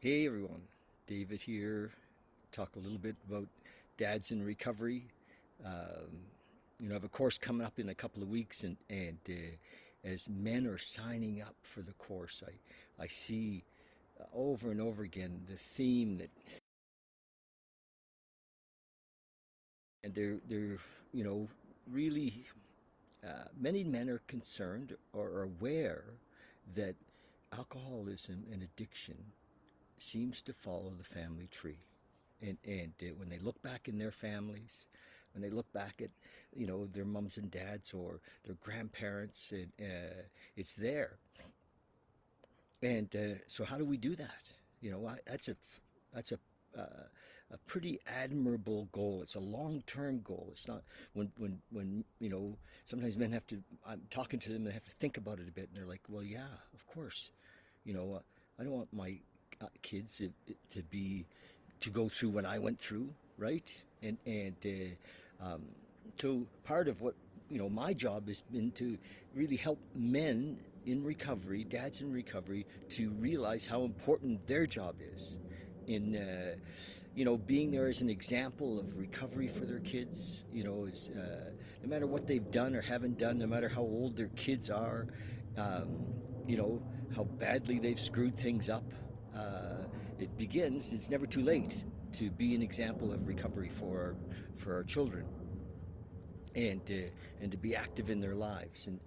Hey everyone, David here. Talk a little bit about dads in recovery. Um, I have a course coming up in a couple of weeks, and as men are signing up for the course, I see over and over again the theme that, and they're really many men are concerned or are aware that alcoholism and addiction seems to follow the family tree. And when they look back in their families, when they look back at their mums and dads or their grandparents, it's there. And so how do we do that? That's a pretty admirable goal. It's a long-term goal. It's not when sometimes men have to. I'm talking to them. They have to think about it a bit, and they're like, "Well, yeah, of course. I don't want my kids to be to go through what I went through, right? And so part of what my job has been to really help men in recovery, dads in recovery, to realize how important their job is in being there as an example of recovery for their kids. Is no matter what they've done or haven't done, no matter how old their kids are, um, how badly they've screwed things up. Uh, it's never too late to be an example of recovery for our children, and to be active in their lives, and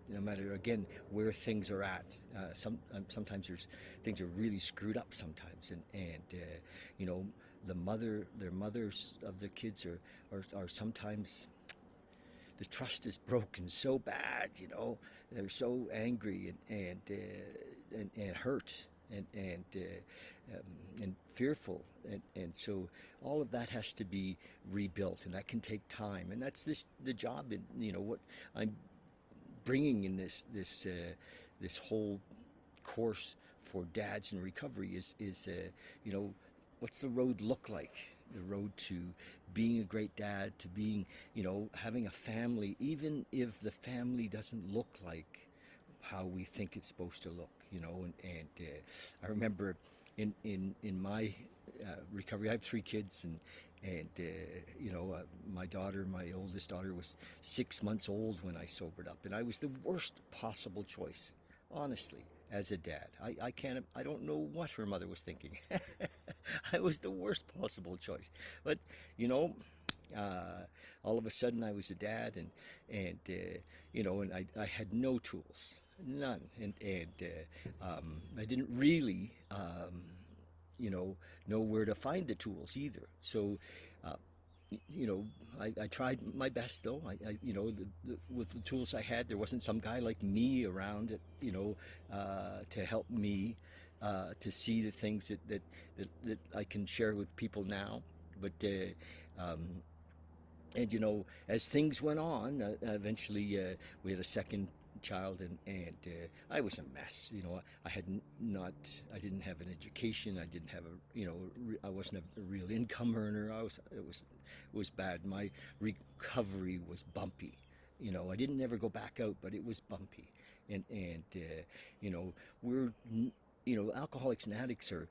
no matter again where things are at. Sometimes things are really screwed up sometimes, and you know their mothers of the kids are sometimes, the trust is broken so bad. They're so angry and hurt and fearful, and so all of that has to be rebuilt, and that can take time, and that's the job in what I'm bringing in this whole course for dads in recovery is you know what's the road look like, the road to being a great dad, to being having a family, even if the family doesn't look like how we think it's supposed to look. And I remember in my recovery, I have three kids, and my oldest daughter was 6 months old when I sobered up, and I was the worst possible choice, honestly, as a dad. I don't know what her mother was thinking. I was the worst possible choice, but you know, uh, all of a sudden I was a dad, and I had no tools, none, and I didn't really you know know where to find the tools either. So uh, you know, I tried my best, though. With the tools I had, there wasn't some guy like me around it, to help me to see the things that I can share with people now. But and as things went on, eventually we had a second child, and I was a mess. I had not, I didn't have an education. I didn't have I wasn't a real income earner. It was bad. My recovery was bumpy. I didn't ever go back out, but it was bumpy. And you know, we're alcoholics and addicts are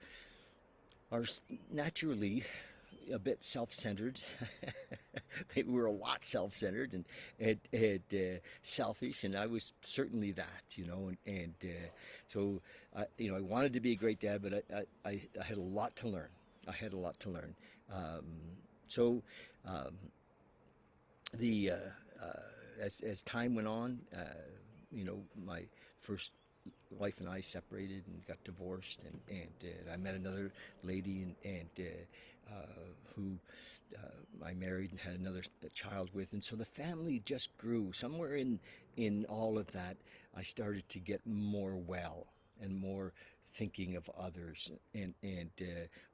naturally a bit self-centered. Maybe we're a lot self-centered and selfish, and I was certainly that. So I wanted to be a great dad, but I had a lot to learn. I had a lot to learn. Um, so um, the as time went on, my first wife and I separated and got divorced, and I met another lady, who I married and had another child with, and so the family just grew. Somewhere in all of that, I started to get more well and more thinking of others, and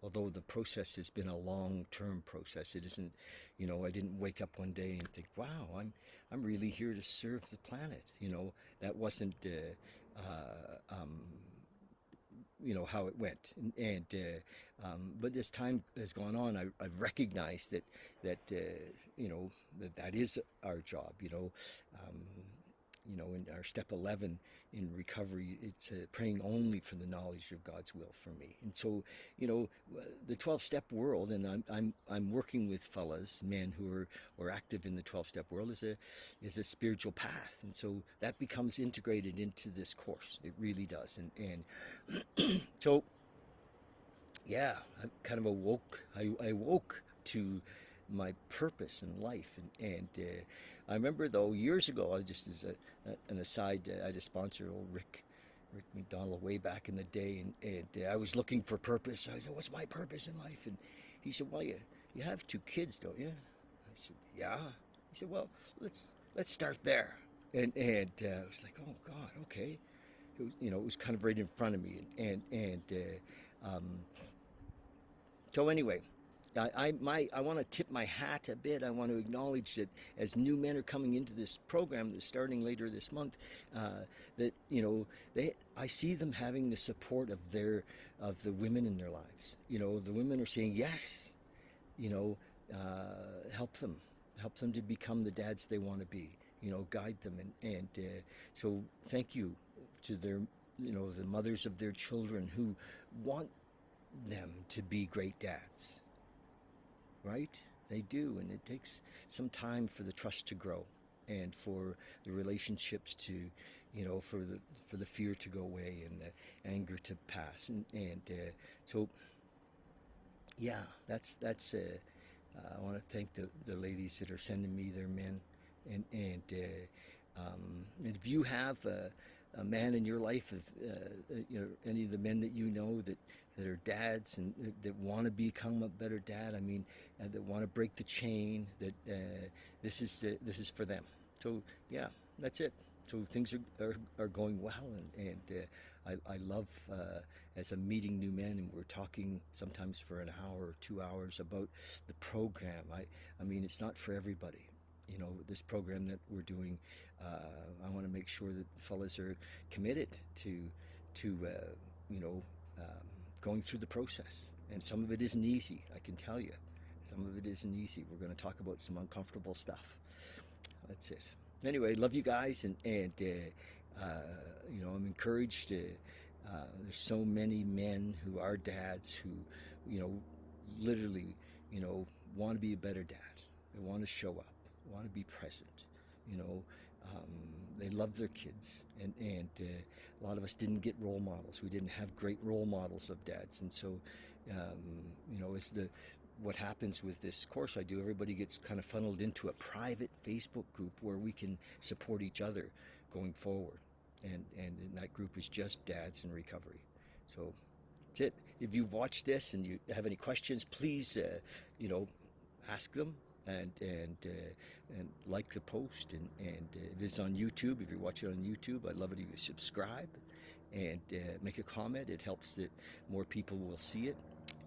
although the process has been a long-term process, it isn't. I didn't wake up one day and think, "Wow, I'm really here to serve the planet." That wasn't. How it went, but as time has gone on, I've recognized that that is our job. Um, in our step 11 in recovery, it's praying only for the knowledge of God's will for me. And so, the 12-step world, and I'm working with fellas, men who are active in the 12-step world, is a spiritual path. And so that becomes integrated into this course. It really does. And so, yeah, I kind of awoke. I woke to my purpose in life, and I remember though years ago, I just as an aside, I had a sponsor, old Rick McDonald, way back in the day, and I was looking for purpose. I said, "What's my purpose in life?" And he said, "Well, you have 2 kids, don't you?" I said, "Yeah." He said, "Well, let's start there." And I was like, "Oh God, okay." It was kind of right in front of me, and so anyway, I want to tip my hat a bit. I want to acknowledge that as new men are coming into this program that's starting later this month, that I see them having the support of the women in their lives. The women are saying yes. You know, help them to become the dads they want to be. Guide them, and so thank you to their the mothers of their children who want them to be great dads, right? They do, and it takes some time for the trust to grow and for the relationships to, for the fear to go away and the anger to pass, and so yeah, that's. I want to thank the ladies that are sending me their men, and if you have a man in your life, if any of the men that that are dads and that want to become a better dad, I mean, that want to break the chain, that this is for them. So yeah, that's it. So things are going well, and I love as I'm meeting new men, and we're talking sometimes for an hour or 2 hours about the program. I mean, it's not for everybody. This program that we're doing, I want to make sure that fellas are committed to going through the process. And some of it isn't easy, I can tell you. Some of it isn't easy. We're going to talk about some uncomfortable stuff. That's it. Anyway, love you guys, and I'm encouraged. There's so many men who are dads who, literally, want to be a better dad. They want to show up, want to be present. You know, um, they love their kids, and a lot of us didn't get role models. We didn't have great role models of dads, and so, it's what happens with this course I do, everybody gets kind of funneled into a private Facebook group where we can support each other going forward. And that group is just dads in recovery. So that's it. If you've watched this and you have any questions, please, ask them and like the post. And if it's on YouTube, if you're watching on YouTube, I'd love it if you subscribe and make a comment. It helps that more people will see it.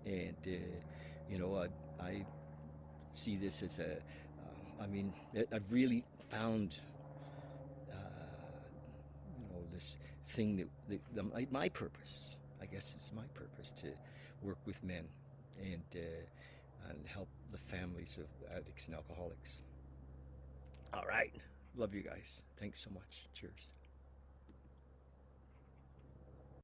And I see this as I've really found this thing my purpose, I guess it's my purpose, to work with men and help the families of addicts and alcoholics. All right, love you guys. Thanks so much. Cheers.